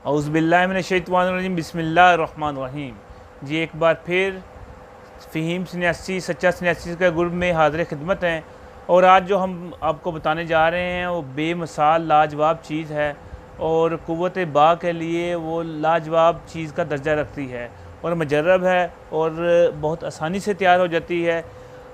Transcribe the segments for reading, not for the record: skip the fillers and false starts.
औज़ुबिल्लाहिमिनश्शैतानिर्रजीम बिस्मिल्लाहिर्रहमानिर्रहीम। जी एक बार फिर फ़हीम सन्यासी सच्चा सन्यासी के ग्रुप में हाज़िर खिदमत हैं और आज जो हम आपको बताने जा रहे हैं वो बेमिसाल लाजवाब चीज़ है और क़ुव्वत बा के लिए वो लाजवाब चीज़ का दर्जा रखती है और मुजर्रब है और बहुत आसानी से तैयार हो जाती है।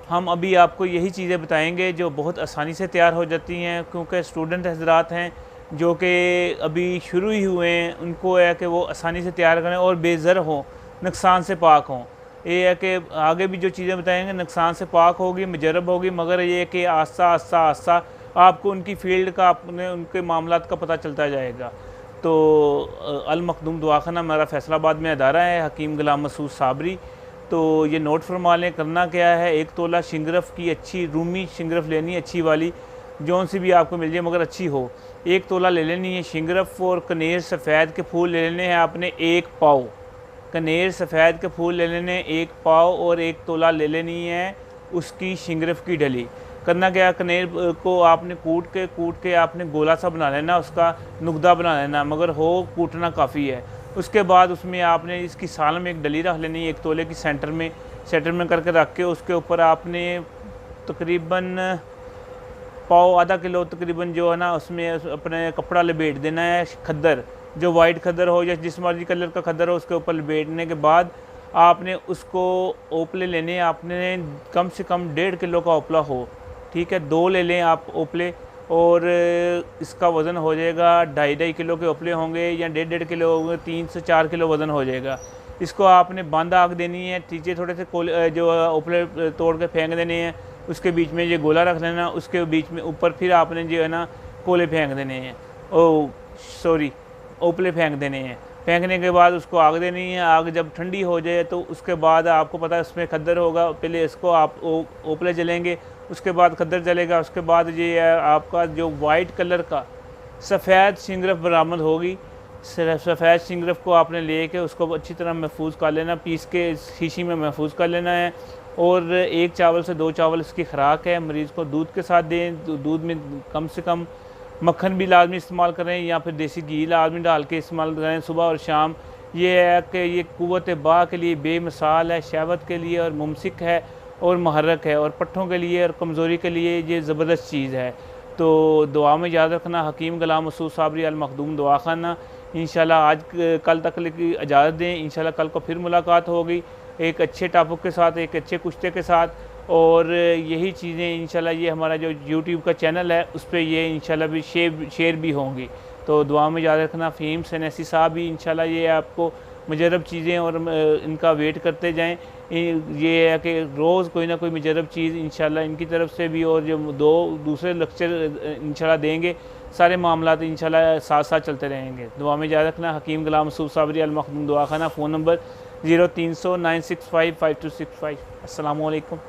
हम अभी आपको यही चीज़ें बताएंगे जो बहुत आसानी से तैयार हो जाती हैं, क्योंकि स्टूडेंट हज़रात हैं जो कि अभी शुरू ही हुए हैं, उनको है कि वो आसानी से तैयार करें और बेज़र हों, नुकसान से पाक हों। ये है कि आगे भी जो चीज़ें बताएंगे नुकसान से पाक होगी, मुजर्रब होगी, मगर ये कि आस्ता आस्ता आस्ता आपको उनकी फ़ील्ड का, अपने उनके मामलात का पता चलता जाएगा। तो अल मखदूम दवाखाना हमारा फैसलाबाद में अदारा है, हकीम गुलाम मसूद साबरी। तो ये नोट फरमा लें। करना क्या है, 1 तोला शिंगरफ की अच्छी रूमी शिंगरफ लेनी है, अच्छी वाली, जौन सी भी आपको मिल जाए मगर अच्छी हो। 1 तोला ले लेनी है शिंगरफ और कनेर सफ़ेद के फूल ले लेने हैं आपने 1 पाव। कनेर सफ़ेद के फूल ले लेने 1 पाव और 1 तोला ले लेनी है उसकी शिंगरफ की डली। करना क्या, कनेर को आपने कूट के आपने गोला सा बना लेना, उसका नुकदा बना लेना, मगर हो कूटना काफ़ी है। उसके बाद उसमें आपने इसकी साल में एक डली रख लेनी है 1 तोले की, सेंटर में करके रख के उसके ऊपर आपने तकरीबन पाव आधा किलो तकरीबन जो है ना, उसमें अपने कपड़ा लपेट देना है, खद्दर जो वाइट खद्दर हो या जिस मर्जी कलर का खद्दर हो, उसके ऊपर लपेटने के बाद आपने उसको ओपले लेने, आपने कम से कम 1.5 किलो का ओपला हो, ठीक है, 2 ले लें आप ओपले, और इसका वज़न हो जाएगा 2.5 किलो के ओपले होंगे या 1.5 किलो होंगे, 3 से 4 किलो वज़न हो जाएगा। इसको आपने बंद आग देनी है, नीचे थोड़े से जो ओपले तोड़ के फेंक देने हैं, उसके बीच में ये गोला रख लेना, उसके बीच में ऊपर फिर आपने जो है ना कोले फेंक देने हैं, ओपले फेंक देने हैं। फेंकने के बाद उसको आग देनी है। आग जब ठंडी हो जाए तो उसके बाद आपको पता है उसमें खद्दर होगा, पहले इसको आप ओपले जलेंगे, उसके बाद खद्दर जलेगा, उसके बाद ये आपका जो वाइट कलर का सफ़ेद शिंगरफ बरामद होगी। सफ़ेद शिंगरफ को आपने ले के उसको अच्छी तरह महफूज कर लेना, पीस के शीशी में महफूज कर लेना है। और 1 चावल से 2 चावल इसकी खुराक है। मरीज़ को दूध के साथ दें, दूध में कम से कम मक्खन भी लाजमी इस्तेमाल करें या फिर देसी घी लाजमी डाल के इस्तेमाल करें सुबह और शाम। ये है कि ये क़ुव्वत बा के लिए बेमिसाल है, शहवत के लिए और मुमसिक है और महर्रक है, और पट्ठों के लिए और कमज़ोरी के लिए ये ज़बरदस्त चीज़ है। तो दुआ में याद रखना। हकीम गुलाम मसूद साबरी अल मखदूम दवाखाना। इंशाल्लाह आज कल तक की इजाज़त दें, इंशाल्लाह कल को फिर मुलाकात होगी एक अच्छे टॉपिक के साथ, एक अच्छे कुश्ते के साथ। और यही चीज़ें इंशाल्लाह ये हमारा जो यूट्यूब का चैनल है उस पर ये इंशाल्लाह भी शेयर भी होंगी। तो दुआ में याद रखना। फ़हीम सन्यासी साहब भी इंशाल्लाह ये आपको मुजर्रब चीज़ें और इनका वेट करते जाएं। ये है कि रोज़ कोई ना कोई मुजर्रब चीज़ इंशाल्लाह इनकी तरफ से भी, और जो 2 दूसरे लेक्चर इंशाल्लाह देंगे, सारे मामलात इंशाल्लाह साथ साथ चलते रहेंगे। दुआ में याद रखना। हकीम गुलाम मसूद साबरी अल मखदूम दवाखाना। Phone number 0300 965 5265। अस्सलामु अलैकुम।